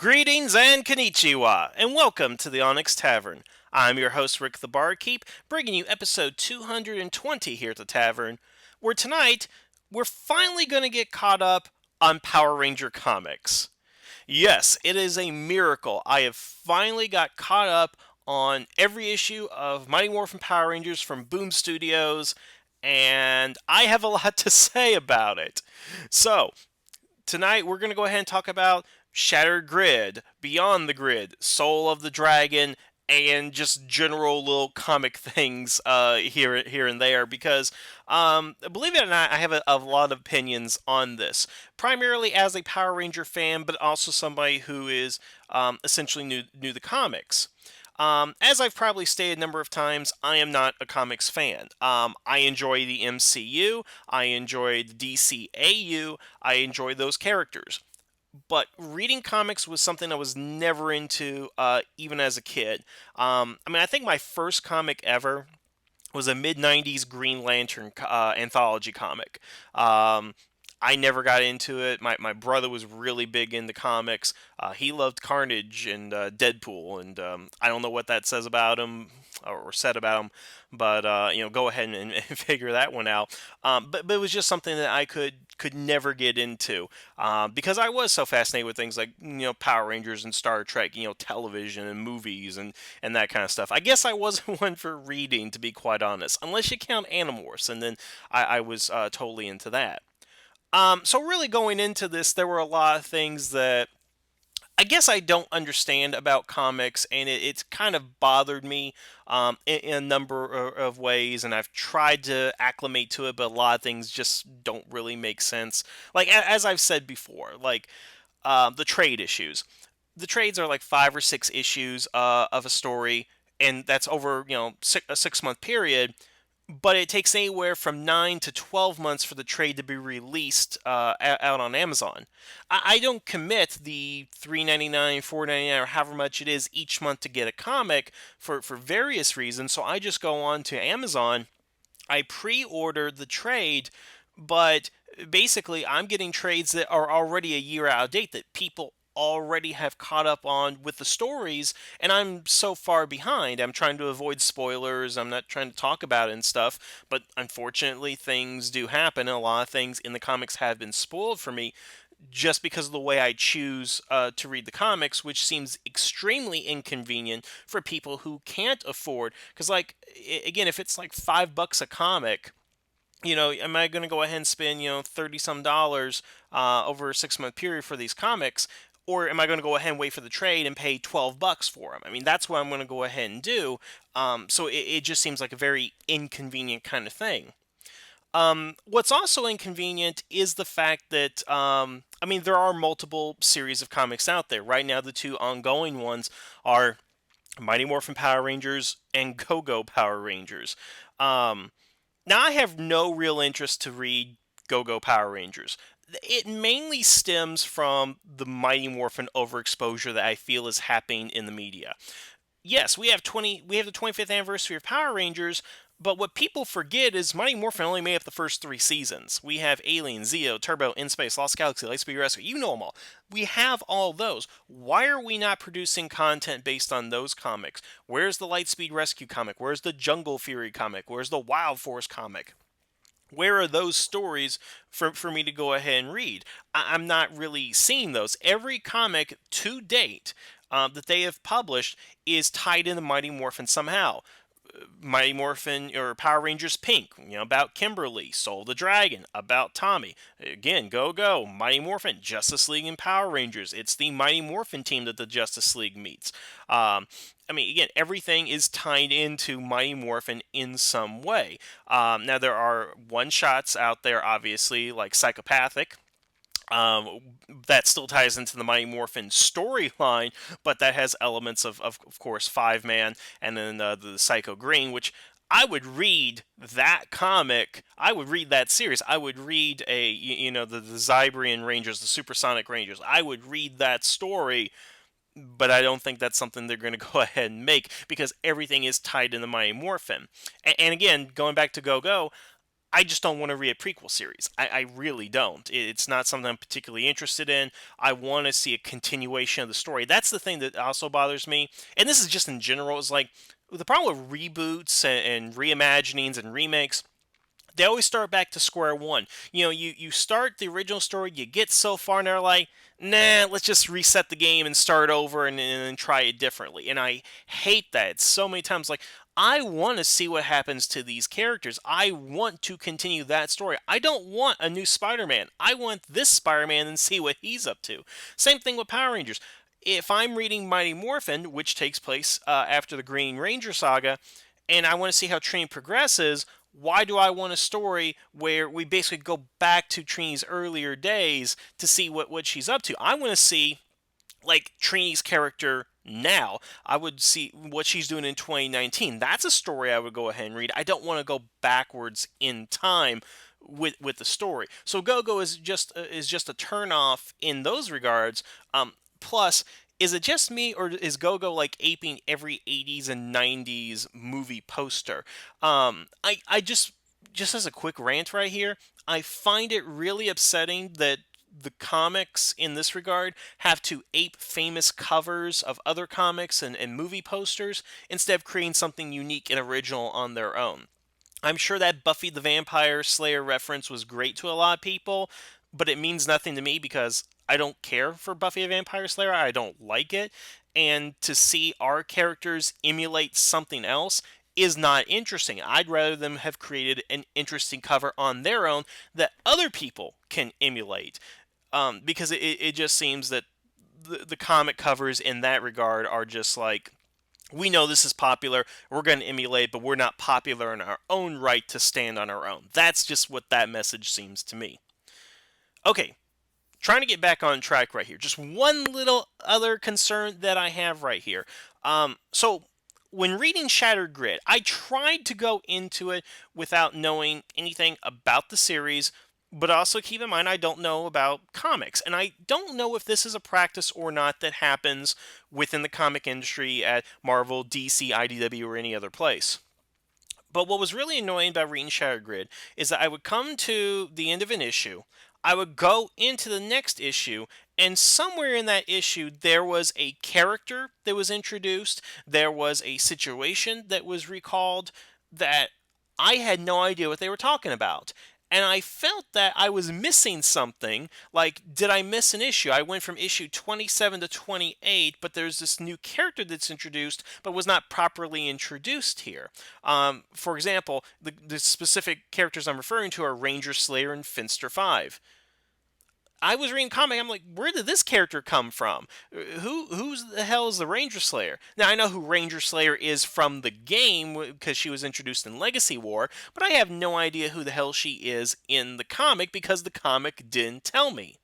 Greetings and konnichiwa, and welcome to the Onyx Tavern. I'm your host, Rick the Barkeep, bringing you episode 220 here at the Tavern, where tonight we're finally going to get caught up on Power Ranger comics. Yes, it is a miracle. I have finally got caught up on every issue of Mighty Morphin Power Rangers from Boom Studios, and I have a lot to say about it. So, tonight we're going to go ahead and talk about Shattered Grid, Beyond the Grid, Soul of the Dragon, and just general little comic things here and there because believe it or not, I have a lot of opinions on this. Primarily as a Power Ranger fan, but also somebody who is essentially new to comics. As I've probably stated a number of times, I am not a comics fan. I enjoy the MCU, I enjoy the DCAU, I enjoy those characters. But reading comics was something I was never into, even as a kid. I think my first comic ever was a mid '90s Green Lantern anthology comic. I never got into it. My brother was really big into comics. He loved Carnage and Deadpool, and I don't know what that says about him or said about him, but go ahead and figure that one out. But it was just something that I could never get into because I was so fascinated with things like Power Rangers and Star Trek, television and movies and that kind of stuff. I guess I wasn't one for reading, to be quite honest, unless you count Animorphs, and then I was totally into that. So really going into this, there were a lot of things that I guess I don't understand about comics, and it's kind of bothered me in a number of ways, and I've tried to acclimate to it, but a lot of things just don't really make sense. Like, as I've said before, like the trade issues. The trades are like 5 or 6 issues of a story, and that's over, a 6 month period, but it takes anywhere from 9 to 12 months for the trade to be released out on Amazon. I don't commit the $3.99, $4.99, or however much it is each month to get a comic for various reasons. So I just go on to Amazon. I pre-order the trade, but basically I'm getting trades that are already a year out of date that people already have caught up on with the stories, and I'm so far behind. I'm trying to avoid spoilers. I'm not trying to talk about it and stuff, but unfortunately things do happen, and a lot of things in the comics have been spoiled for me just because of the way I choose to read the comics, which seems extremely inconvenient for people who can't afford. Because, like, again, if it's like $5 a comic, am I going to go ahead and spend 30 some dollars over a 6 month period for these comics? Or am I going to go ahead and wait for the trade and pay $12 for them? I mean, that's what I'm going to go ahead and do. So it just seems like a very inconvenient kind of thing. What's also inconvenient is the fact that, there are multiple series of comics out there. Right now, the two ongoing ones are Mighty Morphin Power Rangers and Go-Go Power Rangers. Now, I have no real interest to read Go-Go Power Rangers. It mainly stems from the Mighty Morphin overexposure that I feel is happening in the media. Yes, we have the 25th anniversary of Power Rangers, but what people forget is Mighty Morphin only made up the first 3 seasons. We have Alien, Zeo, Turbo, In Space, Lost Galaxy, Lightspeed Rescue. You know them all. We have all those. Why are we not producing content based on those comics? Where's the Lightspeed Rescue comic? Where's the Jungle Fury comic? Where's the Wild Force comic? Where are those stories for me to go ahead and read? I'm not really seeing those. Every comic to date that they have published is tied into Mighty Morphin somehow. Mighty Morphin or Power Rangers Pink, about Kimberly, Soul the Dragon, about Tommy. Again, go, Mighty Morphin, Justice League and Power Rangers. It's the Mighty Morphin team that the Justice League meets. Again, everything is tied into Mighty Morphin in some way. Now, there are one-shots out there, obviously, like Psychopathic, um, that still ties into the Mighty Morphin storyline, but that has elements of course, Five Man, and then the Psycho Green, which I would read that comic. I would read that series. I would read the Zybrian Rangers, the Supersonic Rangers. I would read that story, but I don't think that's something they're going to go ahead and make because everything is tied in the Mighty Morphin. And again, going back to Go Go, I just don't want to read a prequel series. I really don't. It's not something I'm particularly interested in. I want to see a continuation of the story. That's the thing that also bothers me. And this is just in general, is like the problem with reboots and reimaginings and remakes. They always start back to square one. You start the original story, you get so far, and they're like, nah, let's just reset the game and start over and try it differently. And I hate that so many times. Like, I want to see what happens to these characters. I want to continue that story. I don't want a new Spider-Man. I want this Spider-Man and see what he's up to. Same thing with Power Rangers. If I'm reading Mighty Morphin, which takes place after the Green Ranger saga, and I want to see how Trini progresses, why do I want a story where we basically go back to Trini's earlier days to see what she's up to? I want to see, like, Trini's character now. I would see what she's doing in 2019. That's a story I would go ahead and read. I don't want to go backwards in time with the story. So Go-Go is just a turnoff in those regards. Plus, is it just me, or is Go-Go like aping every 80s and 90s movie poster? I just as a quick rant right here, I find it really upsetting that the comics in this regard have to ape famous covers of other comics and movie posters instead of creating something unique and original on their own. I'm sure that Buffy the Vampire Slayer reference was great to a lot of people, but it means nothing to me because I don't care for Buffy the Vampire Slayer. I don't like it. And to see our characters emulate something else is not interesting. I'd rather them have created an interesting cover on their own that other people can emulate. Because it just seems that the comic covers in that regard are just like, we know this is popular, we're going to emulate, but we're not popular in our own right to stand on our own. That's just what that message seems to me. Okay, trying to get back on track right here. Just one little other concern that I have right here. So, when reading Shattered Grid, I tried to go into it without knowing anything about the series, but also keep in mind I don't know about comics, and I don't know if this is a practice or not that happens within the comic industry at Marvel, DC, IDW, or any other place. But what was really annoying about reading Shattered Grid is that I would come to the end of an issue, I would go into the next issue, and somewhere in that issue there was a character that was introduced, there was a situation that was recalled that I had no idea what they were talking about. And I felt that I was missing something. Like, did I miss an issue? I went from issue 27 to 28, but there's this new character that's introduced, but was not properly introduced here. For example, the specific characters I'm referring to are Ranger Slayer and Finster 5. I was reading comic. I'm like, where did this character come from? Who's the hell is the Ranger Slayer? Now I know who Ranger Slayer is from the game because she was introduced in Legacy War, but I have no idea who the hell she is in the comic because the comic didn't tell me.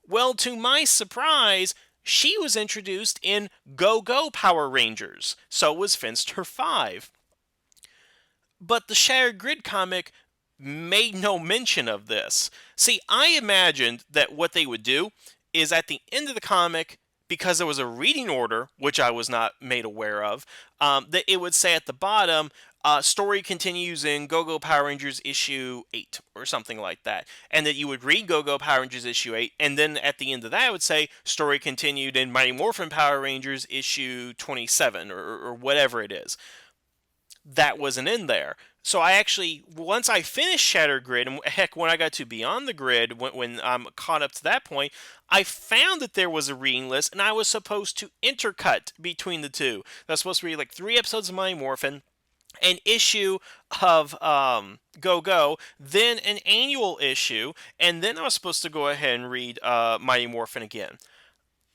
Well, to my surprise, she was introduced in Go Go Power Rangers. So was Finster 5. But the Shattered Grid comic made no mention of this. See, I imagined that what they would do is at the end of the comic, because there was a reading order, which I was not made aware of, that it would say at the bottom, story continues in Go Go Power Rangers issue 8 or something like that. And that you would read Go Go Power Rangers issue 8, and then at the end of that it would say story continued in Mighty Morphin Power Rangers issue 27 or whatever it is. That wasn't in there. So I actually, once I finished Shattered Grid, and heck, when I got to Beyond the Grid, when I'm caught up to that point, I found that there was a reading list, and I was supposed to intercut between the two. I was supposed to read like 3 episodes of Mighty Morphin, an issue of Go Go, then an annual issue, and then I was supposed to go ahead and read Mighty Morphin again.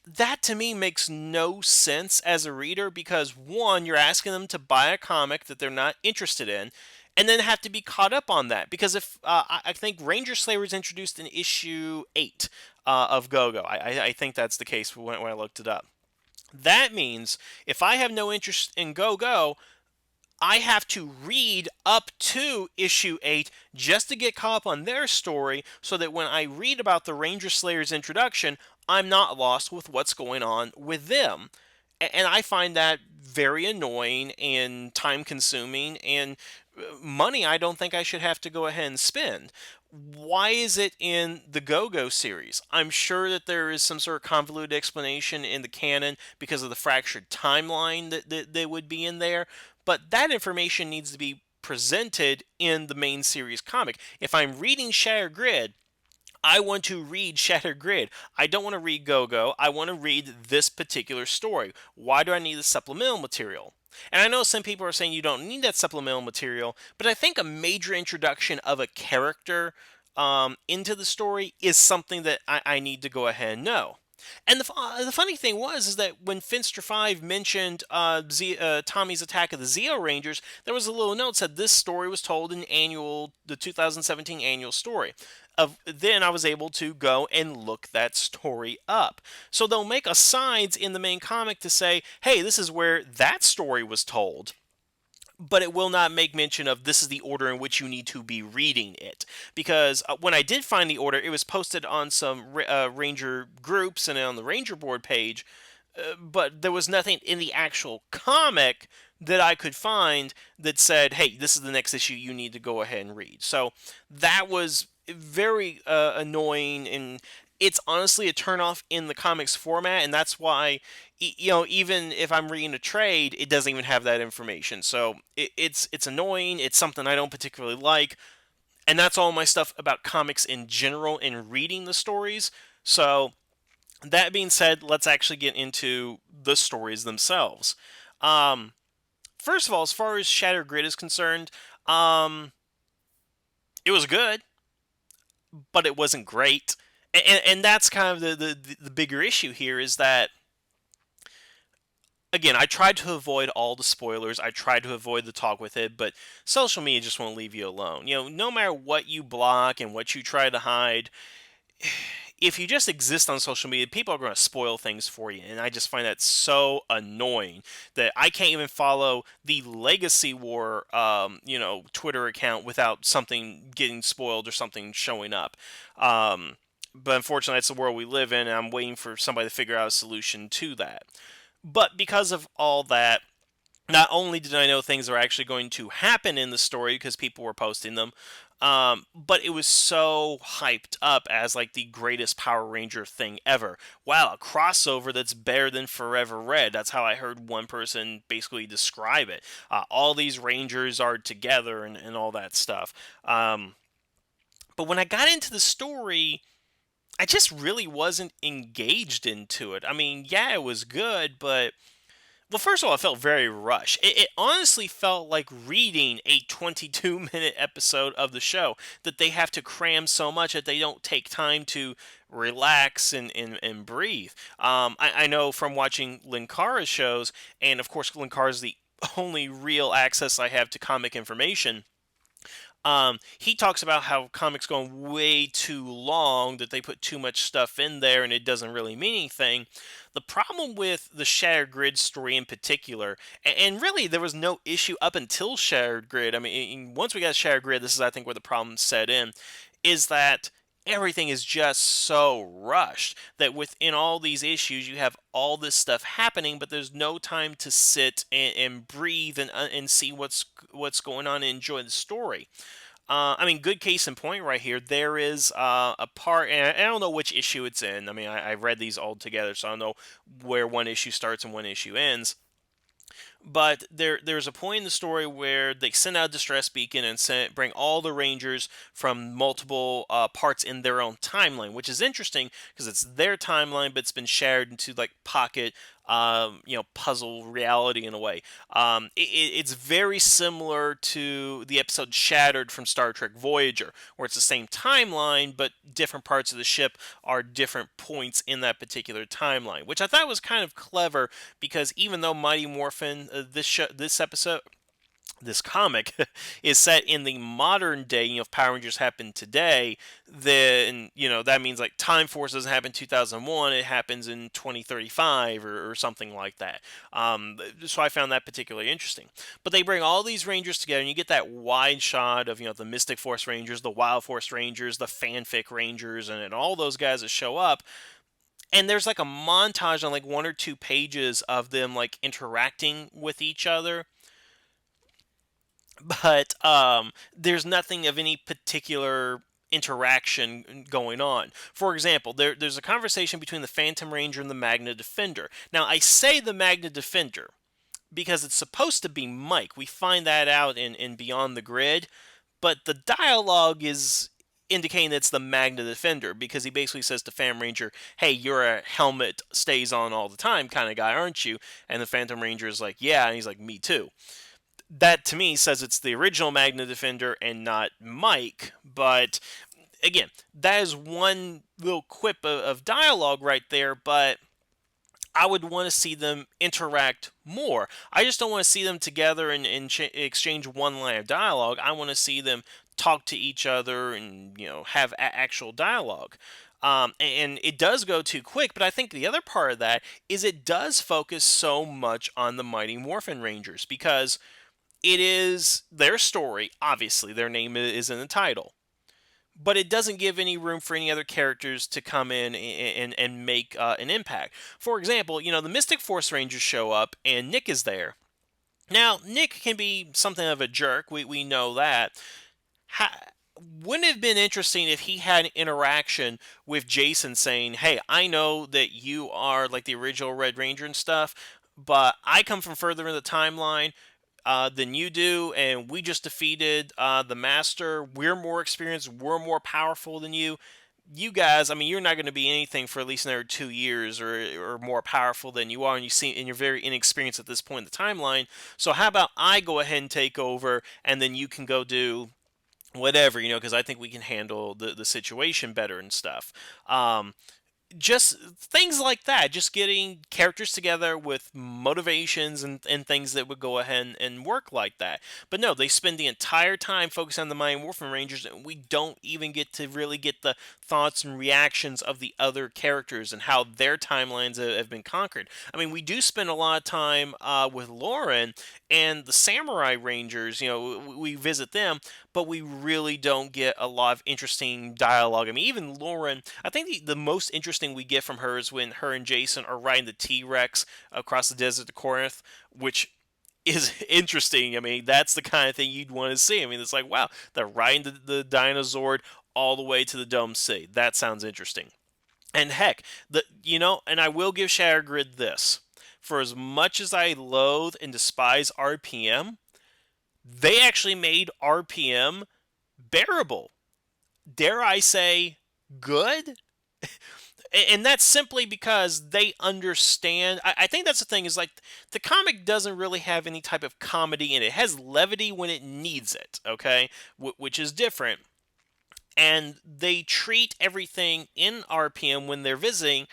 That to me makes no sense as a reader because one, you're asking them to buy a comic that they're not interested in, and then have to be caught up on that. Because if I think Ranger Slayer was introduced in issue 8 of Go Go, I think that's the case when I looked it up. That means if I have no interest in Go Go, I have to read up to issue 8 just to get caught up on their story so that when I read about the Ranger Slayer's introduction, I'm not lost with what's going on with them. And I find that very annoying and time consuming and money I don't think I should have to go ahead and spend. Why is it in the Go-Go series? I'm sure that there is some sort of convoluted explanation in the canon because of the fractured timeline that they would be in there, but that information needs to be presented in the main series comic. If I'm reading Shattered Grid, I want to read Shattered Grid. I don't want to read Go Go. I want to read this particular story. Why do I need the supplemental material? And I know some people are saying you don't need that supplemental material, but I think a major introduction of a character into the story is something that I need to go ahead and know. And the funny thing was is that when Finster 5 mentioned Tommy's attack of the Zeo Rangers, there was a little note that said this story was told in the 2017 annual story. Then I was able to go and look that story up. So they'll make asides in the main comic to say, hey, this is where that story was told, but it will not make mention of this is the order in which you need to be reading it. Because when I did find the order, it was posted on some Ranger groups and on the Ranger board page, but there was nothing in the actual comic that I could find that said, hey, this is the next issue you need to go ahead and read. So that was very annoying, and it's honestly a turnoff in the comics format, and that's why even if I'm reading a trade, it doesn't even have that information. So it's annoying. It's something I don't particularly like, and that's all my stuff about comics in general and reading the stories. So that being said, let's actually get into the stories themselves. Um, First of all, as far as Shattered Grid is concerned, um, it was good, but it wasn't great. And that's kind of the bigger issue here is that, again, I tried to avoid all the spoilers. I tried to avoid the talk with it, but social media just won't leave you alone. No matter what you block and what you try to hide, if you just exist on social media, people are going to spoil things for you, and I just find that so annoying that I can't even follow the Legacy War, Twitter account without something getting spoiled or something showing up. But unfortunately, that's the world we live in, and I'm waiting for somebody to figure out a solution to that. But because of all that, not only did I know things are actually going to happen in the story because people were posting them, but it was so hyped up as like the greatest Power Ranger thing ever. Wow, a crossover that's better than Forever Red. That's how I heard one person basically describe it. All these Rangers are together and all that stuff. But when I got into the story, I just really wasn't engaged into it. I mean, yeah, it was good, but well, first of all, it felt very rushed. It honestly felt like reading a 22-minute episode of the show that they have to cram so much that they don't take time to relax and breathe. I know from watching Linkara's shows, and of course, Linkara is the only real access I have to comic information. He talks about how comics go on way too long, that they put too much stuff in there and it doesn't really mean anything. The problem with the Shattered Grid story in particular, and really there was no issue up until Shattered Grid. I mean, once we got Shattered Grid, this is I think where the problem set in, is that everything is just so rushed that within all these issues you have all this stuff happening, but there's no time to sit and breathe and see what's going on and enjoy the story. I mean, good case in point right here. There is a part, and I don't know which issue it's in. I mean, I read these all together, so I don't know where one issue starts and one issue ends. But there's a point in the story where they send out a distress beacon and bring all the Rangers from multiple parts in their own timeline, which is interesting because it's their timeline, but it's been shared into like pocket, puzzle reality in a way. It's very similar to the episode Shattered from Star Trek Voyager, where it's the same timeline, but different parts of the ship are different points in that particular timeline, which I thought was kind of clever because even though Mighty Morphin, this comic is set in the modern day, if Power Rangers happened today, then, that means like Time Force doesn't happen in 2001, it happens in 2035 or something like that. So I found that particularly interesting. But they bring all these Rangers together, and you get that wide shot of, the Mystic Force Rangers, the Wild Force Rangers, the Fanfic Rangers, and all those guys that show up. And there's like a montage on like one or two pages of them like interacting with each other, but there's nothing of any particular interaction going on. For example, there's a conversation between the Phantom Ranger and the Magna Defender. Now, I say the Magna Defender because it's supposed to be Mike. We find that out in Beyond the Grid, but the dialogue is indicating that it's the Magna Defender because he basically says to Phantom Ranger, "Hey, you're a helmet stays on all the time kind of guy, aren't you?" And the Phantom Ranger is like, "Yeah," and he's like, "Me too." That to me says it's the original Magna Defender and not Mike, but again, that is one little quip of dialogue right there, but I would want to see them interact more. I just don't want to see them together and exchange one line of dialogue. I want to see them talk to each other and have actual dialogue. And it does go too quick, but I think the other part of that is it does focus so much on the Mighty Morphin Rangers because it is their story. Obviously, their name is in the title, but it doesn't give any room for any other characters to come in and make an impact. For example, the Mystic Force Rangers show up and Nick is there. Now, Nick can be something of a jerk. We know that. Ha- wouldn't it have been interesting if he had an interaction with Jason saying, "Hey, I know that you are like the original Red Ranger and stuff, but I come from further in the timeline than you do, and we just defeated the Master. We're more experienced, we're more powerful than you. You guys, I mean, you're not going to be anything for at least another 2 years, or more powerful than you are, and you're very inexperienced at this point in the timeline. So how about I go ahead and take over, and then you can go do." Whatever, because I think we can handle the situation better and stuff. Just things like that, just getting characters together with motivations and things that would go ahead and work like that. But no, they spend the entire time focused on the Mighty Morphin Rangers, and we don't even get to really get the thoughts and reactions of the other characters and how their timelines have been conquered. I mean, we do spend a lot of time with Lauren and the Samurai Rangers. We visit them, but we really don't get a lot of interesting dialogue. I mean, even Lauren, I think the most interesting we get from her is when her and Jason are riding the T Rex across the desert to Corinth, which is interesting. I mean, that's the kind of thing you'd want to see. I mean, it's like, wow, they're riding the dinosaur all the way to the Dome Sea. That sounds interesting. And heck, and I will give Shattered Grid this. For as much as I loathe and despise RPM, they actually made RPM bearable. Dare I say, good? And that's simply because they understand. I think that's the thing is like the comic doesn't really have any type of comedy in it. It has levity when it needs it, okay? Which is different. And they treat everything in RPM when they're visiting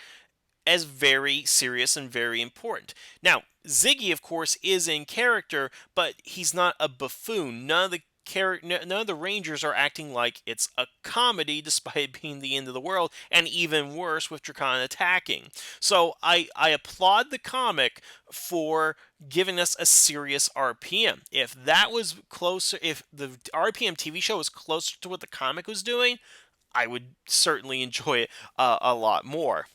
as very serious and very important. Now, Ziggy, of course, is in character, but he's not a buffoon. None of the Rangers are acting like it's a comedy, despite it being the end of the world, and even worse with Drakon attacking. So I applaud the comic for giving us a serious RPM. If that was closer, if the RPM TV show was closer to what the comic was doing, I would certainly enjoy it a lot more.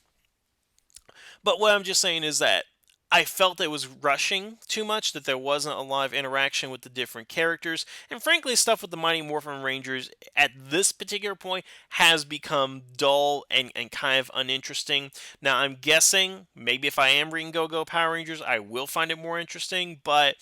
But what I'm just saying is that I felt it was rushing too much, that there wasn't a lot of interaction with the different characters, and frankly, stuff with the Mighty Morphin Rangers at this particular point has become dull and kind of uninteresting. Now, I'm guessing maybe if I am reading Go Go Power Rangers, I will find it more interesting, but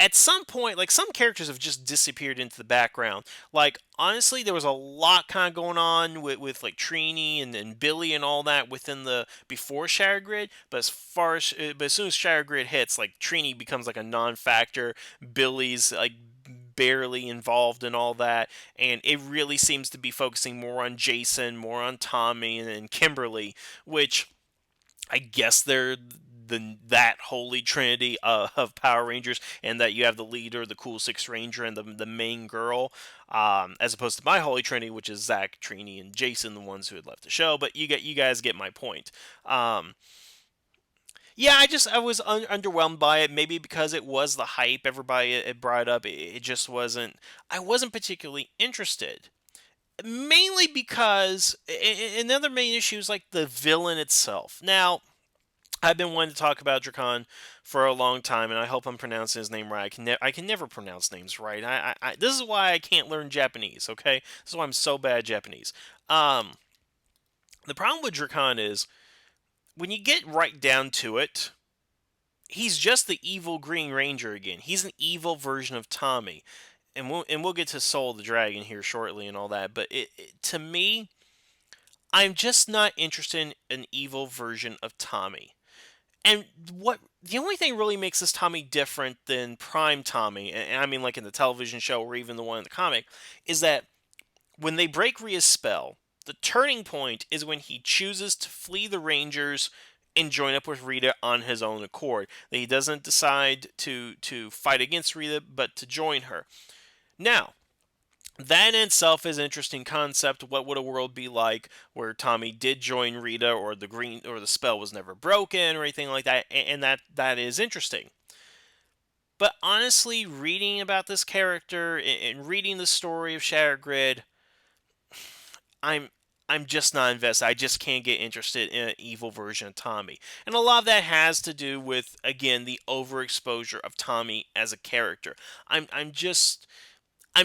at some point, like some characters have just disappeared into the background. Like honestly, there was a lot kind of going on with like Trini and Billy and all that within the before Shadow Grid. But as soon as Shadow Grid hits, like Trini becomes like a non-factor. Billy's like barely involved in all that, and it really seems to be focusing more on Jason, more on Tommy and Kimberly, which I guess they're that holy trinity of Power Rangers, and that you have the leader, the cool Six Ranger, and the main girl, as opposed to my holy trinity, which is Zach, Trini, and Jason, the ones who had left the show. But you guys get my point. Yeah, I was underwhelmed by it. Maybe because it was the hype, everybody it brought up. It just wasn't. I wasn't particularly interested. Mainly because another main issue is like the villain itself. Now, I've been wanting to talk about Drakon for a long time, and I hope I'm pronouncing his name right. I can never pronounce names right. This is why I can't learn Japanese. Okay, this is why I'm so bad at Japanese. Um, the problem with Drakon is when you get right down to it, he's just the evil Green Ranger again. He's an evil version of Tommy, and we'll get to Soul the Dragon here shortly and all that. But to me, I'm just not interested in an evil version of Tommy. And what the only thing really makes this Tommy different than Prime Tommy, and I mean like in the television show or even the one in the comic, is that when they break Rhea's spell, the turning point is when he chooses to flee the Rangers and join up with Rita on his own accord. That he doesn't decide to fight against Rita, but to join her. Now, that in itself is an interesting concept. What would a world be like where Tommy did join Rita, or the spell was never broken, or anything like that? And that is interesting. But honestly, reading about this character and reading the story of Shattered Grid, I'm I'm just not invested. I just can't get interested in an evil version of Tommy. And a lot of that has to do with, again, the overexposure of Tommy as a character. I'm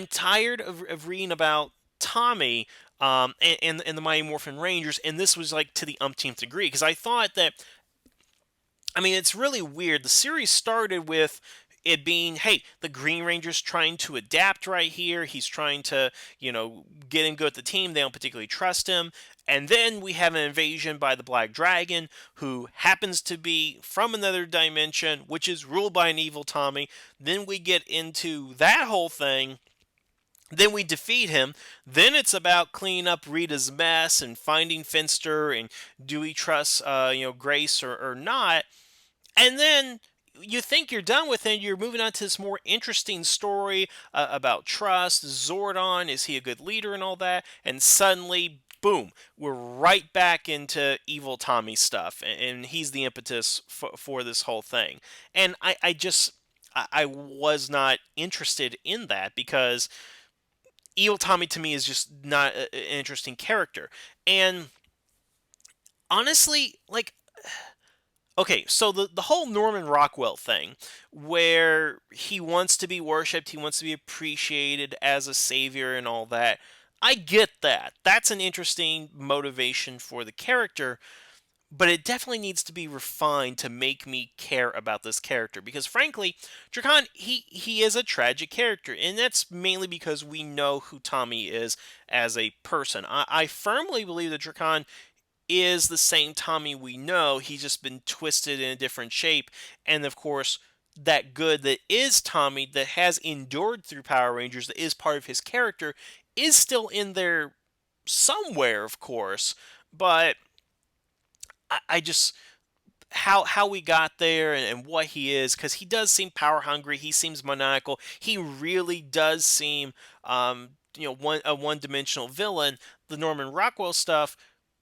tired of reading about Tommy and the Mighty Morphin Rangers, and this was like to the umpteenth degree, because I thought that, I mean, it's really weird. The series started with it being, hey, the Green Ranger's trying to adapt right here. He's trying to, get in good with the team. They don't particularly trust him. And then we have an invasion by the Black Dragon, who happens to be from another dimension, which is ruled by an evil Tommy. Then we get into that whole thing. Then we defeat him. Then it's about cleaning up Rita's mess and finding Finster and do we trust, Grace or not. And then you think you're done with it. You're moving on to this more interesting story about trust. Zordon, is he a good leader and all that? And suddenly, boom, we're right back into evil Tommy stuff, and he's the impetus for this whole thing. And I was not interested in that because evil Tommy to me is just not an interesting character. And honestly, like, okay, so the whole Norman Rockwell thing, where he wants to be worshipped, he wants to be appreciated as a savior and all that, I get that. That's an interesting motivation for the character, but it definitely needs to be refined to make me care about this character. Because frankly, Drakon, he is a tragic character, and that's mainly because we know who Tommy is as a person. I firmly believe that Drakon is the same Tommy we know. He's just been twisted in a different shape. And of course, that good that is Tommy, that has endured through Power Rangers, that is part of his character, is still in there somewhere, of course. But I just how we got there and what he is, because he does seem power hungry. He seems maniacal. He really does seem one dimensional villain. The Norman Rockwell stuff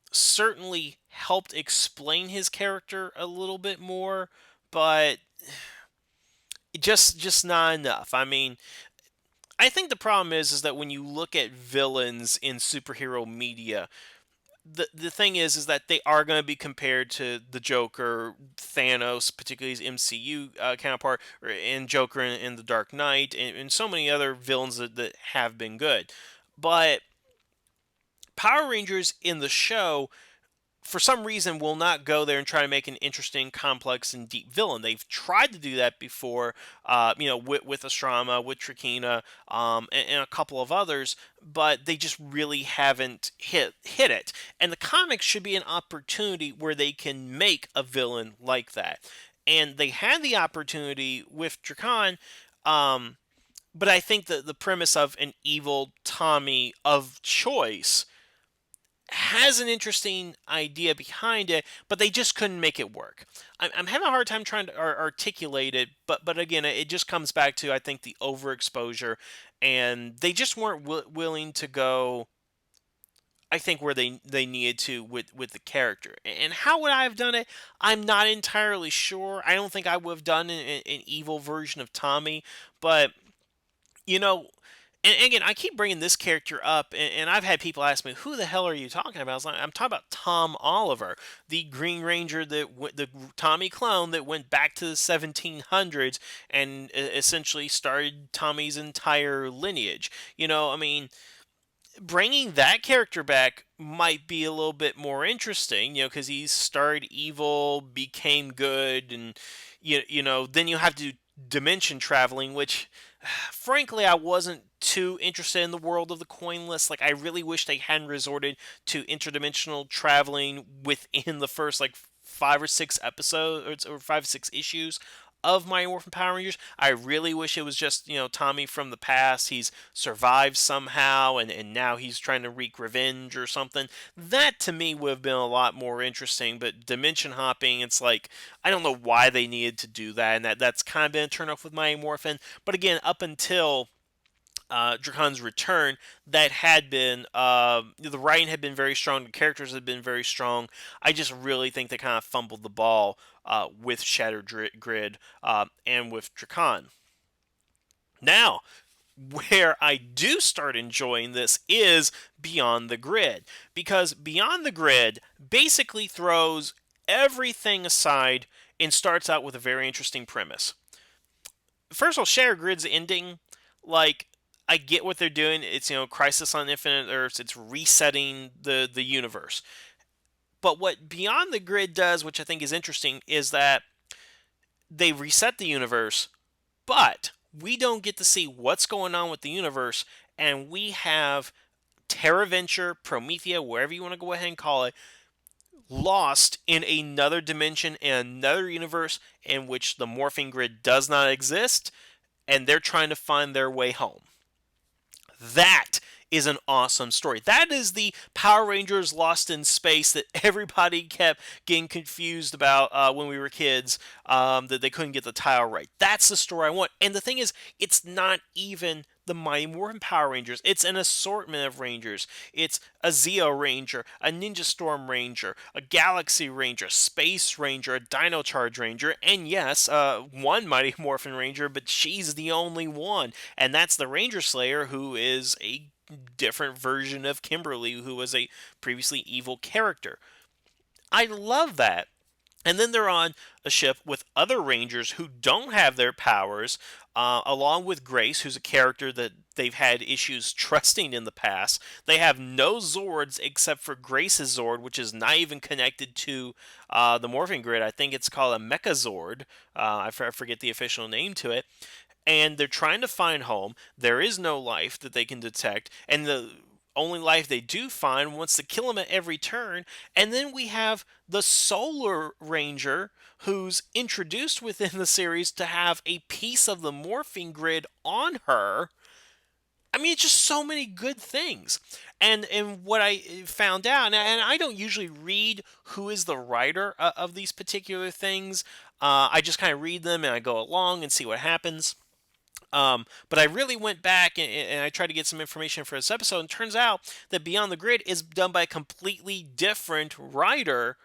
certainly helped explain his character a little bit more, but just not enough. I mean, I think the problem is that when you look at villains in superhero media, the thing is that they are going to be compared to the Joker, Thanos, particularly his MCU counterpart, and Joker in the Dark Knight, and so many other villains that have been good. But Power Rangers in the show, for some reason, will not go there and try to make an interesting, complex, and deep villain. They've tried to do that before, with Astrama, with Trakina, and a couple of others, but they just really haven't hit it. And the comics should be an opportunity where they can make a villain like that. And they had the opportunity with Drakon, but I think that the premise of an evil Tommy of choice has an interesting idea behind it, but they just couldn't make it work. I'm having a hard time trying to articulate it, but again, it just comes back to, I think, the overexposure, and they just weren't willing to go, I think, where they needed to with the character. And how would I have done it? I'm not entirely sure. I don't think I would have done an evil version of Tommy, but you know And again, I keep bringing this character up, and I've had people ask me, "Who the hell are you talking about?" I was like, I'm talking about Tom Oliver, the Green Ranger the Tommy clone that went back to the 1700s and essentially started Tommy's entire lineage. I mean, bringing that character back might be a little bit more interesting, because he started evil, became good, and then you have to do dimension traveling, which frankly I wasn't too interested in the world of the coin list. Like I really wish they hadn't resorted to interdimensional traveling within the first like 5 or 6 episodes or 5 or 6 issues of Mighty Morphin Power Rangers. I really wish it was just, Tommy from the past. He's survived somehow and now he's trying to wreak revenge or something. That to me would have been a lot more interesting. But dimension hopping, it's like, I don't know why they needed to do that. And that's kind of been a turn off with Mighty Morphin. But again, up until Dracon's return, that had been the writing had been very strong, the characters had been very strong. I just really think they kind of fumbled the ball with Shattered Grid and with Dracon. Now, where I do start enjoying this is Beyond the Grid, because Beyond the Grid basically throws everything aside and starts out with a very interesting premise. First of all, Shattered Grid's ending, like, I get what they're doing. It's, Crisis on Infinite Earths. It's resetting the universe. But what Beyond the Grid does, which I think is interesting, is that they reset the universe, but we don't get to see what's going on with the universe, and we have Terraventure, Promethea, wherever you want to go ahead and call it, lost in another dimension, in another universe in which the morphing grid does not exist, and they're trying to find their way home. That is an awesome story. That is the Power Rangers Lost in Space that everybody kept getting confused about when we were kids, that they couldn't get the title right. That's the story I want. And the thing is, it's not even the Mighty Morphin Power Rangers. It's an assortment of Rangers. It's a Zeo Ranger, a Ninja Storm Ranger, a Galaxy Ranger, Space Ranger, a Dino Charge Ranger, and yes, one Mighty Morphin Ranger, but she's the only one. And that's the Ranger Slayer, who is a different version of Kimberly, who was a previously evil character. I love that. And then they're on a ship with other Rangers who don't have their powers, along with Grace, who's a character that they've had issues trusting in the past. They have no Zords except for Grace's Zord, which is not even connected to the Morphing Grid. I think it's called a Mechazord. I forget the official name to it. And they're trying to find home. There is no life that they can detect, and the only life they do find wants to kill them at every turn. And then we have the Solar Ranger, who's introduced within the series to have a piece of the morphing grid on her. I mean, it's just so many good things. And what I found out, and I don't usually read who is the writer of these particular things. I just kind of read them and I go along and see what happens. But I really went back and I tried to get some information for this episode, and turns out that Beyond the Grid is done by a completely different writer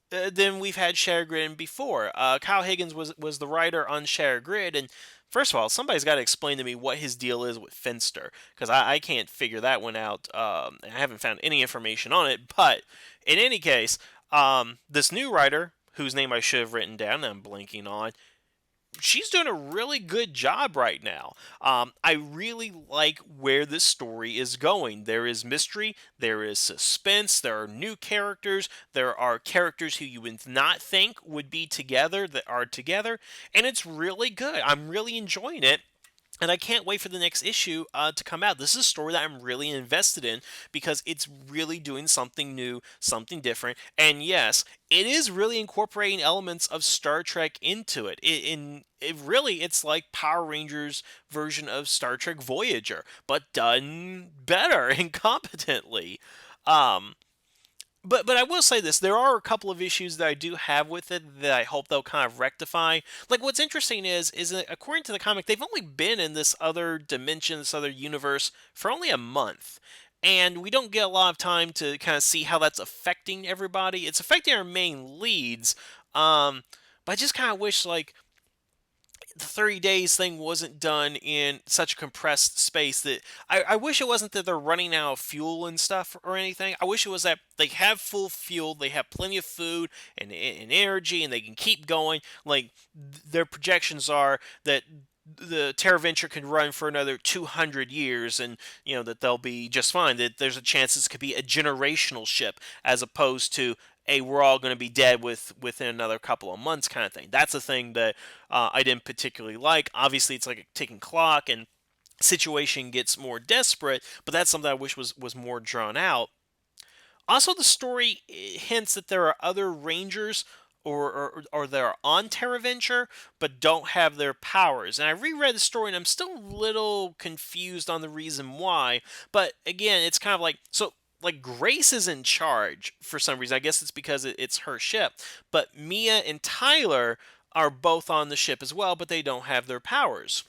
than we've had Shattered Grid in before. Kyle Higgins was the writer on Shattered Grid, and first of all, somebody's got to explain to me what his deal is with Finster, because I can't figure that one out. I haven't found any information on it, but in any case, this new writer, whose name I should have written down, and I'm blanking on, she's doing a really good job right now. I really like where this story is going. There is mystery, there is suspense, there are new characters, there are characters who you would not think would be together that are together, and it's really good. I'm really enjoying it. And I can't wait for the next issue to come out. This is a story that I'm really invested in because it's really doing something new, something different. And yes, it is really incorporating elements of Star Trek into it. It's like Power Rangers version of Star Trek Voyager, but done better and competently. Um, but I will say this: there are a couple of issues that I do have with it that I hope they'll kind of rectify. Like what's interesting is that according to the comic, they've only been in this other dimension, this other universe for only a month, and we don't get a lot of time to kind of see how that's affecting everybody. It's affecting our main leads, but I just kind of wish like the 30 days thing wasn't done in such a compressed space that I wish it wasn't that they're running out of fuel and stuff or anything. I wish it was that they have full fuel, they have plenty of food and energy, and they can keep going. Like their projections are that the Terra Venture can run for another 200 years, and that they'll be just fine. That there's a chance this could be a generational ship, as opposed to a we're all going to be dead within another couple of months kind of thing. That's a thing that I didn't particularly like. Obviously, it's like a ticking clock, and situation gets more desperate. But that's something I wish was more drawn out. Also, the story hints that there are other Rangers or that are on Terra Venture but don't have their powers. And I reread the story and I'm still a little confused on the reason why. But again, it's kind of like so. Like Grace is in charge for some reason. I guess it's because it's her ship. But Mia and Tyler are both on the ship as well, but they don't have their powers.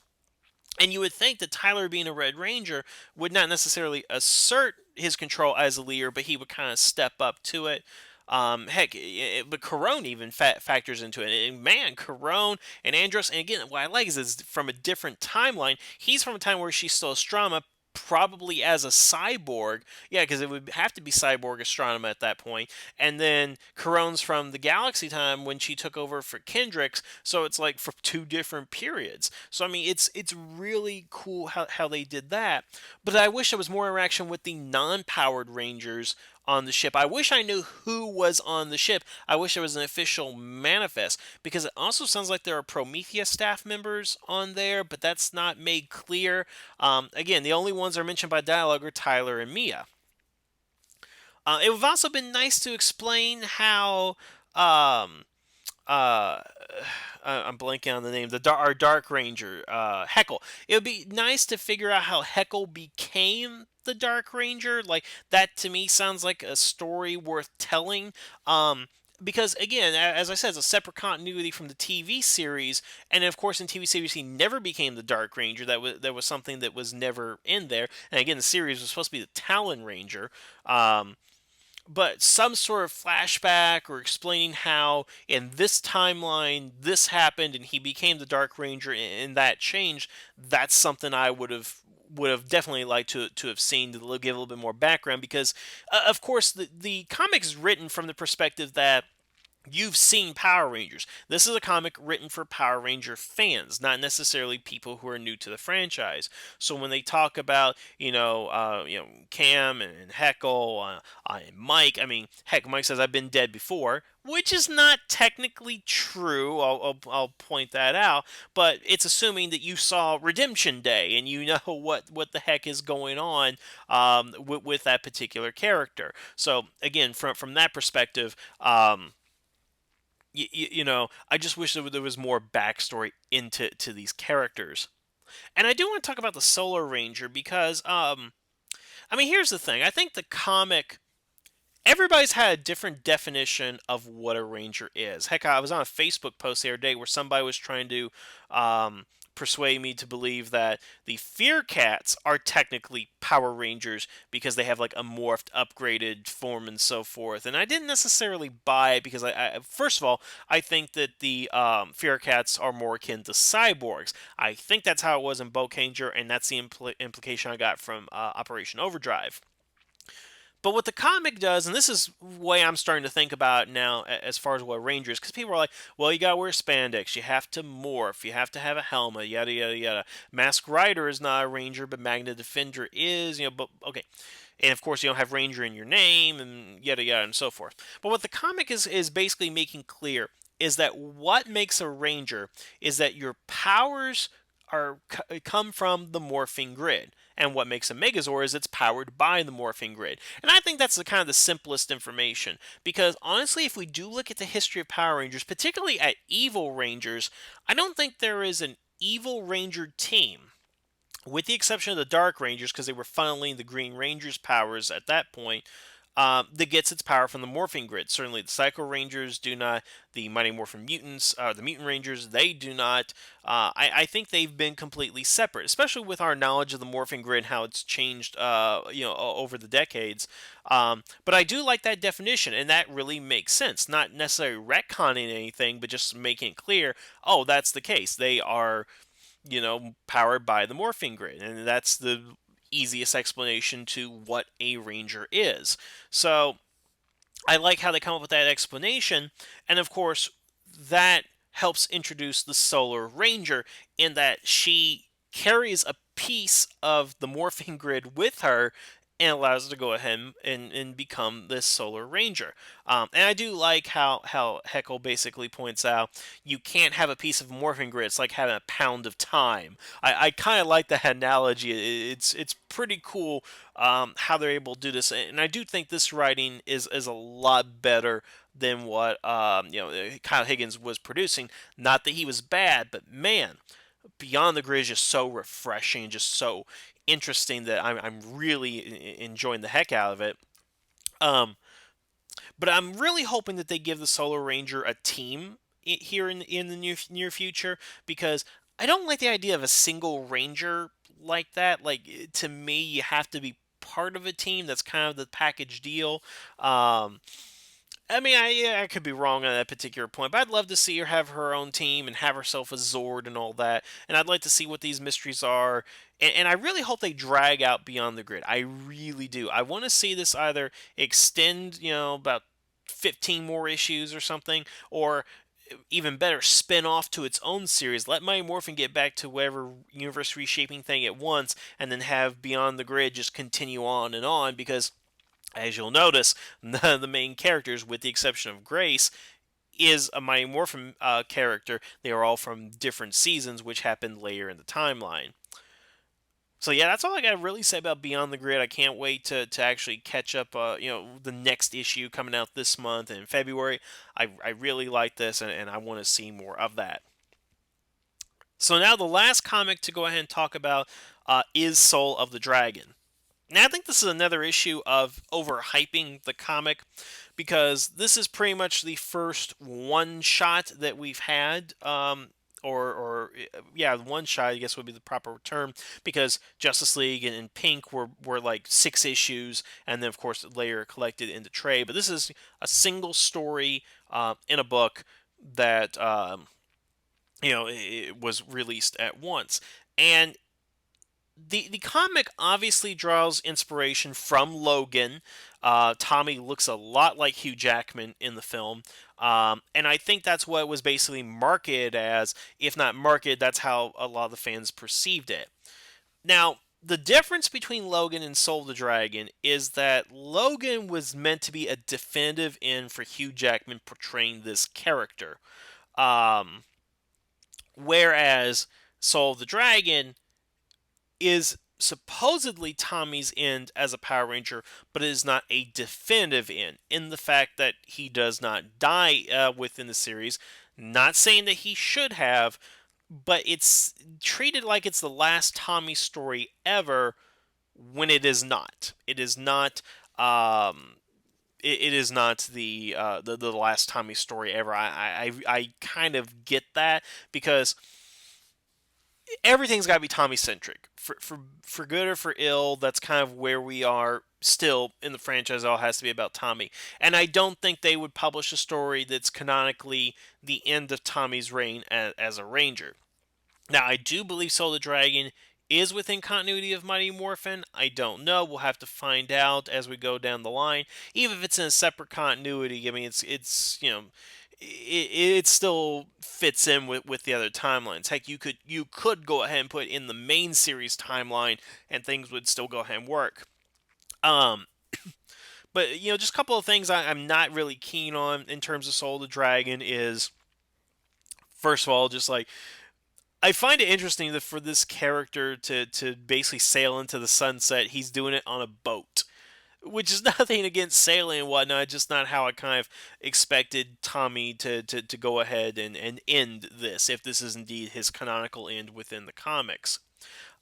And you would think that Tyler, being a Red Ranger, would not necessarily assert his control as a leader, but he would kind of step up to it. Heck, but Corone even factors into it. And man, Corone and Andros, and again, what I like is from a different timeline. He's from a time where she's still Astrama, probably as a cyborg. Yeah, because it would have to be cyborg Astronema at that point. And then Corone's from the Galaxy time when she took over for Kendricks. So it's like for two different periods. So I mean, it's really cool how they did that. But I wish there was more interaction with the non-powered Rangers on the ship. I wish I knew who was on the ship. I wish there was an official manifest, because it also sounds like there are Prometheus staff members on there, but that's not made clear. Again, the only ones that are mentioned by dialogue are Tyler and Mia. It would have also been nice to explain how um, uh, I'm blanking on the name. Our Dark Ranger, Heckle. It would be nice to figure out how Heckle became the Dark Ranger. Like that to me sounds like a story worth telling. Because again, as I said, it's a separate continuity from the TV series, and of course in TV series he never became the Dark Ranger. That was something that was never in there. And again, the series was supposed to be the Talon Ranger. But some sort of flashback or explaining how in this timeline this happened and he became the Dark Ranger and that changed, that's something I would have definitely liked to have seen, to give a little bit more background, because of course the comic is written from the perspective that you've seen Power Rangers. This is a comic written for Power Ranger fans, not necessarily people who are new to the franchise. So when they talk about Cam and Heckle and Mike, I mean, heck, Mike says I've been dead before, which is not technically true. I'll point that out, but it's assuming that you saw Redemption Day and you know what the heck is going on with that particular character. So again, from that perspective. I just wish there was more backstory into these characters. And I do want to talk about the Solar Ranger because, I mean, here's the thing. I think the comic, everybody's had a different definition of what a ranger is. Heck, I was on a Facebook post the other day where somebody was trying to persuade me to believe that the Fear Cats are technically Power Rangers because they have like a morphed, upgraded form and so forth. And I didn't necessarily buy it because first of all, I think that the Fear Cats are more akin to cyborgs. I think that's how it was in Bokanger, and that's the implication I got from Operation Overdrive. But what the comic does, and this is the way I'm starting to think about it now as far as what Ranger is, because people are like, well, you gotta wear spandex, you have to morph, you have to have a helmet, yada yada yada. Mask Rider is not a Ranger, but Magna Defender is, but okay. And of course, you don't have Ranger in your name, and yada yada and so forth. But what the comic is basically making clear is that what makes a Ranger is that your powers come from the morphing grid, and what makes a Megazord is it's powered by the morphing grid. And I think that's the kind of the simplest information, because honestly, if we do look at the history of Power Rangers, particularly at Evil Rangers, I don't think there is an Evil Ranger team, with the exception of the Dark Rangers, because they were funneling the Green Ranger's powers at that point. that gets its power from the morphing grid. Certainly, the Psycho Rangers do not. The Mighty Morphin Mutants, the Mutant Rangers, they do not. I think they've been completely separate, especially with our knowledge of the morphing grid, how it's changed, over the decades. But I do like that definition, and that really makes sense. Not necessarily retconning anything, but just making it clear. Oh, that's the case. They are, powered by the morphing grid, and that's the easiest explanation to what a ranger is. So I like how they come up with that explanation, and of course, that helps introduce the Solar Ranger in that she carries a piece of the morphing grid with her and allows her to go ahead and become this Solar Ranger. And I do like how Heckle basically points out you can't have a piece of morphing grid. It's like having a pound of time. I kind of like that analogy. It's pretty cool how they're able to do this, and I do think this writing is a lot better than what Kyle Higgins was producing. Not that he was bad, but man, Beyond the Grid is just so refreshing, just so interesting that I'm really enjoying the heck out of it. Um, but I'm really hoping that they give the Solar Ranger a team here in the near future, because I don't like the idea of a single Ranger like that. Like, to me, you have to be part of a team. That's kind of the package deal. Um, I mean, I could be wrong on that particular point, but I'd love to see her have her own team and have herself a Zord and all that. And I'd like to see what these mysteries are. And I really hope they drag out Beyond the Grid. I really do. I want to see this either extend, about 15 more issues or something, or even better, spin off to its own series. Let Mighty Morphin get back to whatever universe reshaping thing at once, and then have Beyond the Grid just continue on, because as you'll notice, none of the main characters, with the exception of Grace, is a Mighty Morphin character. They are all from different seasons, which happened later in the timeline. So yeah, that's all I got to really say about Beyond the Grid. I can't wait to actually catch up. The next issue coming out this month in February. I really like this, and I want to see more of that. So now the last comic to go ahead and talk about is Soul of the Dragon. Now, I think this is another issue of overhyping the comic, because this is pretty much the first one shot that we've had. Yeah, one shot, I guess, would be the proper term, because Justice League and Pink were like 6 issues, and then, of course, later collected into trade. But this is a single story in a book that, it was released at once. And the comic obviously draws inspiration from Logan. Tommy looks a lot like Hugh Jackman in the film, and I think that's what it was basically marketed as. If not marketed, that's how a lot of the fans perceived it. Now, the difference between Logan and Soul of the Dragon is that Logan was meant to be a definitive end for Hugh Jackman portraying this character, um, whereas Soul of the Dragon is supposedly Tommy's end as a Power Ranger, but it is not a definitive end, in the fact that he does not die within the series. Not saying that he should have, but it's treated like it's the last Tommy story ever, when it is not. It is not. It is not the last Tommy story ever. I kind of get that, because everything's got to be Tommy centric, for good or for ill. That's kind of where we are still in the franchise. It all has to be about Tommy, and I don't think they would publish a story that's canonically the end of Tommy's reign as a Ranger. Now, I do believe Soul of the Dragon is within continuity of Mighty Morphin. I don't know. We'll have to find out as we go down the line. Even if it's in a separate continuity, I mean, it's it still fits in with the other timelines. Heck, you could go ahead and put in the main series timeline, and things would still go ahead and work. Um, but just a couple of things I'm not really keen on in terms of Soul of the Dragon is, first of all, just like, I find it interesting that for this character to basically sail into the sunset, he's doing it on a boat, which is nothing against sailing and whatnot, just not how I kind of expected Tommy to go ahead and end this, if this is indeed his canonical end within the comics.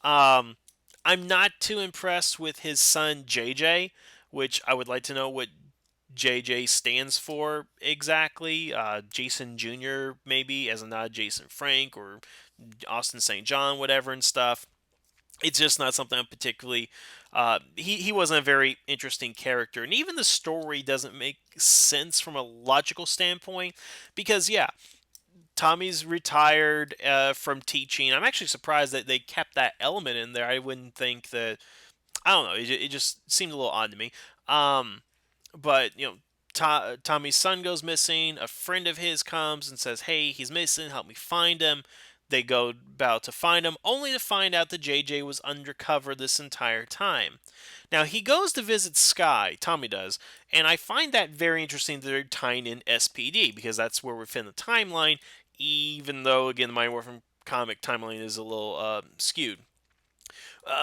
Um, I'm not too impressed with his son JJ, which I would like to know what JJ stands for exactly. Jason Jr. maybe as a nod, Jason Frank or Austin St. John, whatever and stuff. It's just not something I'm particularly. He wasn't a very interesting character, and even the story doesn't make sense from a logical standpoint because yeah, Tommy's retired from teaching. I'm actually surprised that they kept that element in there. I wouldn't think that. I don't know. It just seemed a little odd to me. Um, but Tommy's son goes missing. A friend of his comes and says, "Hey, he's missing. Help me find him." They go about to find him, only to find out that JJ was undercover this entire time. Now he goes to visit Sky, Tommy does, and I find that very interesting that they're tying in SPD because that's where we're in the timeline. Even though again the Mighty Morphin comic timeline is a little skewed.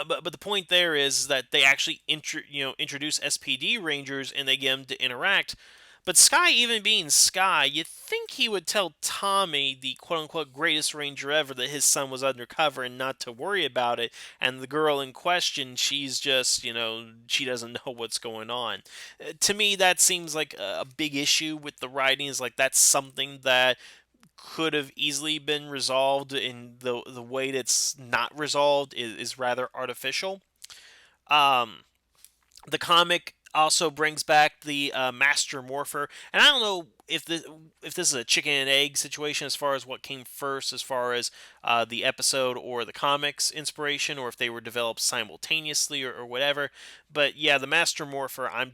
But the point there is that they actually introduce SPD Rangers and they get them to interact. But Sky, even being Sky, you'd think he would tell Tommy, the quote unquote greatest Ranger ever, that his son was undercover and not to worry about it. And the girl in question, she's just, she doesn't know what's going on. To me, that seems like a big issue with the writing, is like that's something that could have easily been resolved, in the way that's not resolved is rather artificial. Um, the comic also brings back the Master Morpher, and I don't know if this is a chicken and egg situation as far as what came first, as far as the episode or the comics inspiration, or if they were developed simultaneously or whatever. But yeah, the Master Morpher, I'm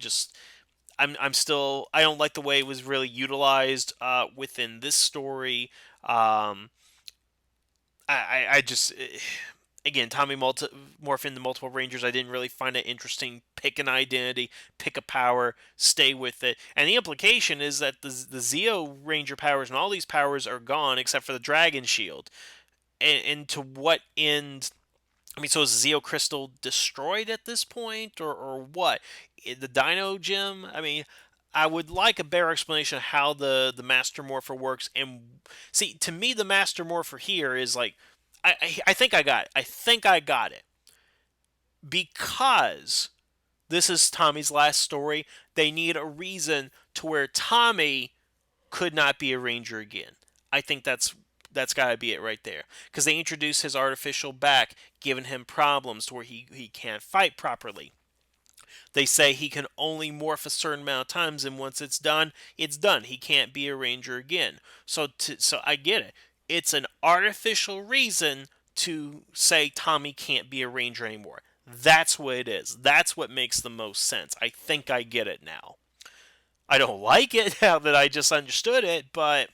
still, I don't like the way it was really utilized within this story. Um, I just again, Tommy morph into multiple Rangers. I didn't really find it interesting. Pick an identity, pick a power, stay with it. And the implication is that the Zeo Ranger powers and all these powers are gone except for the Dragon Shield. And to what end? I mean, so is Zeo Crystal destroyed at this point, or what? The Dino Gem? I mean, I would like a better explanation of how the Master Morpher works. And see, to me, the Master Morpher here is like, I think I got it. I think I got it because this is Tommy's last story. They need a reason to where Tommy could not be a Ranger again. I think that's got to be it right there. Because they introduce his artificial back, giving him problems to where he can't fight properly. They say he can only morph a certain amount of times, and once it's done, it's done. He can't be a Ranger again. So I get it. It's an artificial reason to say Tommy can't be a Ranger anymore. That's what it is. That's what makes the most sense. I think I get it now. I don't like it now that I just understood it, but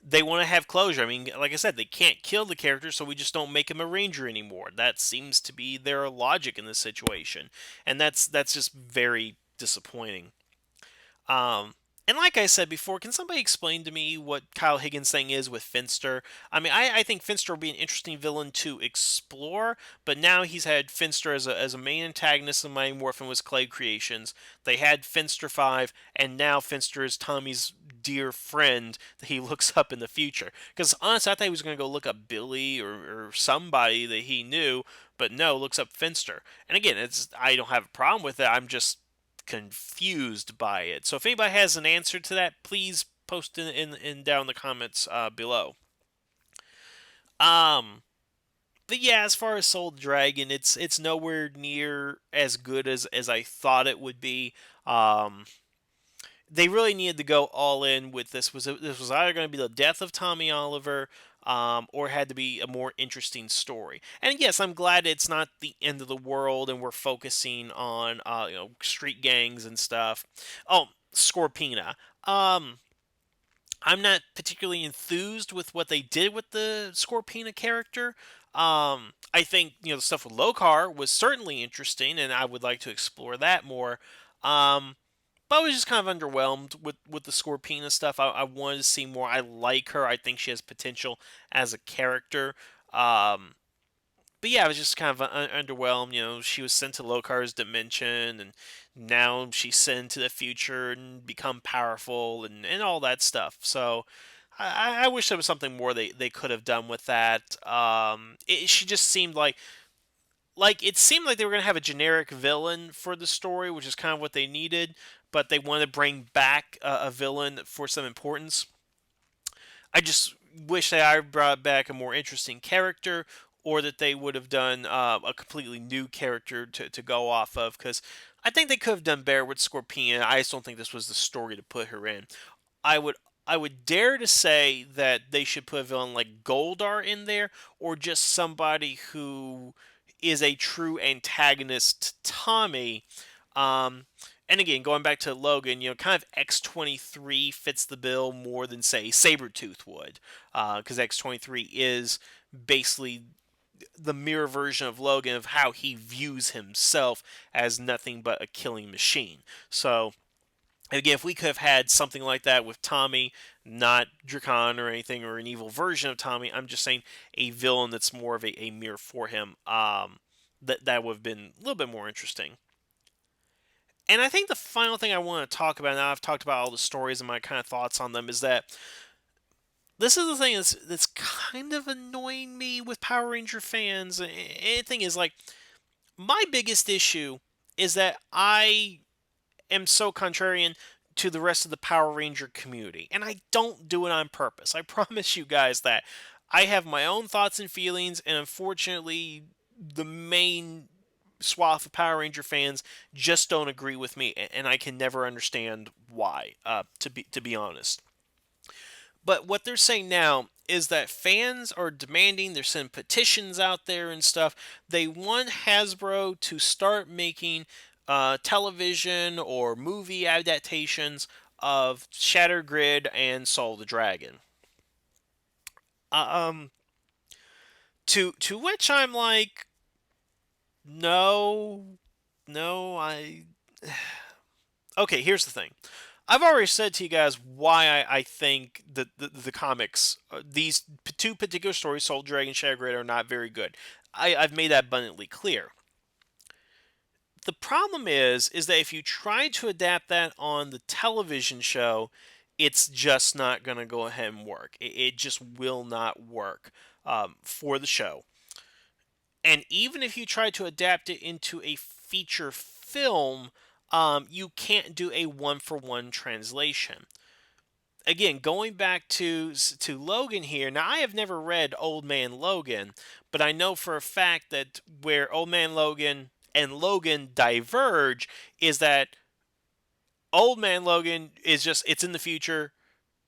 they want to have closure. I mean, like I said, they can't kill the character, so we just don't make him a ranger anymore. That seems to be their logic in this situation, and that's just very disappointing. Um, and like I said before, can somebody explain to me what Kyle Higgins' thing is with Finster? I mean, I think Finster would be an interesting villain to explore, but now he's had Finster as a main antagonist in Mighty Morphin with Clay Creations. They had Finster 5, and now Finster is Tommy's dear friend that he looks up in the future. Because honestly, I thought he was going to go look up Billy or somebody that he knew, but no, looks up Finster. And again, I don't have a problem with it. I'm just confused by it. So if anybody has an answer to that, please post in down in the comments below. Um, but yeah, as far as Soul Dragon, it's nowhere near as good as I thought it would be. They really needed to go all in with this. This was either going to be the death of Tommy Oliver, or had to be a more interesting story. And yes, I'm glad it's not the end of the world, and we're focusing on street gangs and stuff. Oh, Scorpina. Um, I'm not particularly enthused with what they did with the Scorpina character. I think the stuff with Lokar was certainly interesting, and I would like to explore that more. Um, but I was just kind of underwhelmed with the Scorpina stuff. I wanted to see more. I like her. I think she has potential as a character. Um, but yeah, I was just kind of underwhelmed. She was sent to Lokar's dimension, and now she's sent to the future and become powerful and all that stuff. So I wish there was something more they could have done with that. She just seemed like it seemed like they were going to have a generic villain for the story, which is kind of what they needed, but they wanted to bring back a villain for some importance. I just wish that I brought back a more interesting character, or that they would have done a completely new character to go off of, because I think they could have done better with Scorpion. I just don't think this was the story to put her in. I would I would dare to say that they should put a villain like Goldar in there, or just somebody who is a true antagonist to Tommy. Um, and again, going back to Logan, kind of X-23 fits the bill more than say Sabretooth would, because X-23 is basically the mirror version of Logan of how he views himself as nothing but a killing machine. So again, if we could have had something like that with Tommy, not Drakon or anything, or an evil version of Tommy, I'm just saying a villain that's more of a mirror for him, that would have been a little bit more interesting. And I think the final thing I want to talk about, now I've talked about all the stories and my kind of thoughts on them, is that this is the thing that's kind of annoying me with Power Ranger fans. And the thing is, like, my biggest issue is that I am so contrarian to the rest of the Power Ranger community. And I don't do it on purpose. I promise you guys that. I have my own thoughts and feelings, and unfortunately, the main swath of Power Ranger fans just don't agree with me, and I can never understand why. To be honest, but what they're saying now is that fans are demanding, they're sending petitions out there and stuff. They want Hasbro to start making television or movie adaptations of Shattered Grid and Soul the Dragon. Um, to which I'm like, no, no, I. Okay, here's the thing. I've already said to you guys why I think the comics, these two particular stories, Soul Dragon and Shadow Grid, are not very good. I've made that abundantly clear. The problem is that if you try to adapt that on the television show, it's just not going to go ahead and work. It just will not work for the show. And even if you try to adapt it into a feature film, you can't do a one-for-one translation. Again, going back to Logan here. Now, I have never read Old Man Logan, but I know for a fact that where Old Man Logan and Logan diverge is that Old Man Logan is just, it's in the future,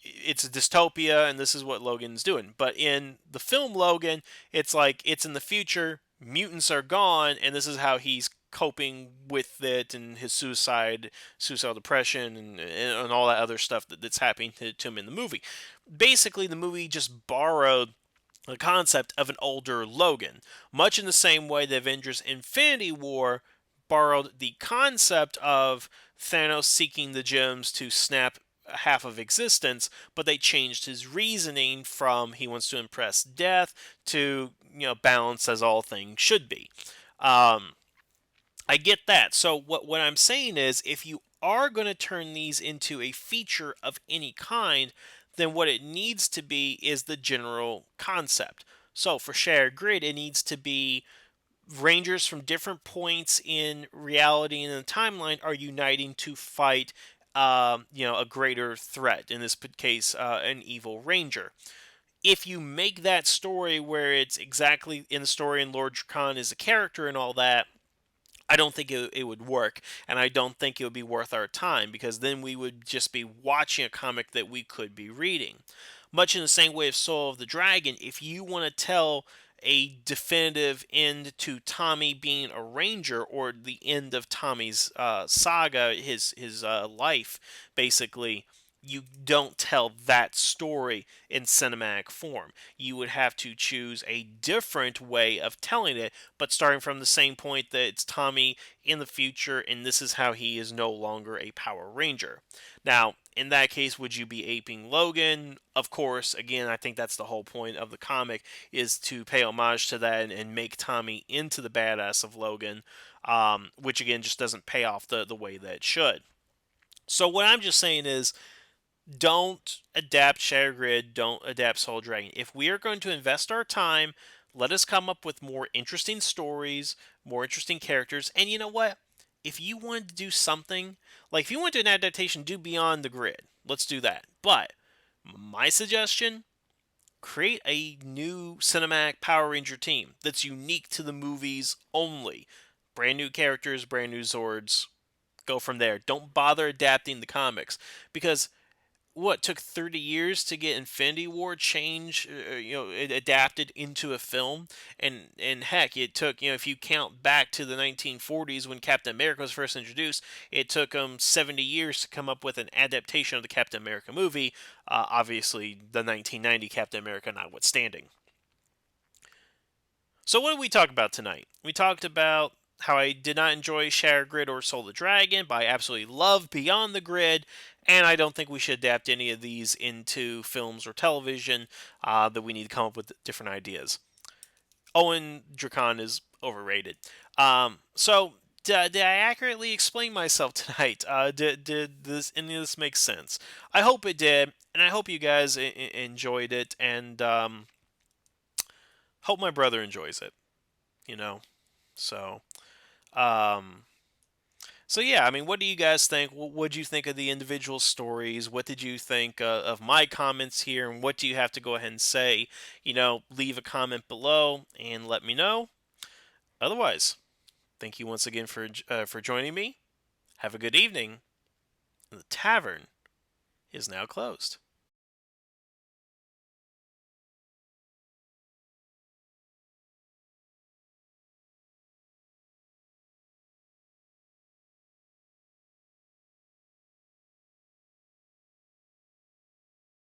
it's a dystopia, and this is what Logan's doing. But in the film Logan, it's like it's in the future, mutants are gone, and this is how he's coping with it and his suicidal depression, and all that other stuff that's happening to him in the movie. Basically, the movie just borrowed the concept of an older Logan, much in the same way the Avengers Infinity War borrowed the concept of Thanos seeking the gems to snap half of existence, but they changed his reasoning from he wants to impress death to, balance as all things should be. Um, I get that. So what I'm saying is, if you are going to turn these into a feature of any kind, then what it needs to be is the general concept. So for Shattered Grid, it needs to be Rangers from different points in reality and in the timeline are uniting to fight, a greater threat. In this case, an evil Ranger. If you make that story where it's exactly in the story and Lord Drakkon is a character and all that, I don't think it would work, and I don't think it would be worth our time, because then we would just be watching a comic that we could be reading. Much in the same way of Soul of the Dragon, if you want to tell a definitive end to Tommy being a ranger, or the end of Tommy's saga, his life, basically, you don't tell that story in cinematic form. You would have to choose a different way of telling it, but starting from the same point that it's Tommy in the future, and this is how he is no longer a Power Ranger. Now, in that case, would you be aping Logan? Of course. Again, I think that's the whole point of the comic, is to pay homage to that and make Tommy into the badass of Logan, which again just doesn't pay off the way that it should. So what I'm just saying is, don't adapt Shadow Grid, don't adapt Soul Dragon. If we are going to invest our time, let us come up with more interesting stories, more interesting characters. And you know what? If you wanted to do something, like if you want to do an adaptation, do Beyond the Grid. Let's do that. But my suggestion, create a new cinematic Power Ranger team that's unique to the movies only. Brand new characters, brand new Zords. Go from there. Don't bother adapting the comics because what took 30 years to get Infinity War change, it adapted into a film, and heck, it took, if you count back to the 1940s when Captain America was first introduced, it took them 70 years to come up with an adaptation of the Captain America movie. Obviously, the 1990 Captain America notwithstanding. So, what did we talk about tonight? We talked about how I did not enjoy Shattered Grid or Soul the Dragon, but I absolutely love Beyond the Grid, and I don't think we should adapt any of these into films or television, that we need to come up with different ideas. Owen Dracon is overrated. So, did I accurately explain myself tonight? Did this any of this make sense? I hope it did, and I hope you guys enjoyed it, and hope my brother enjoys it. You know, so um, so yeah, I mean, what do you guys think? What did you think of the individual stories? What did you think of my comments here? And what do you have to go ahead and say? Leave a comment below and let me know. Otherwise, thank you once again for joining me. Have a good evening. The tavern is now closed.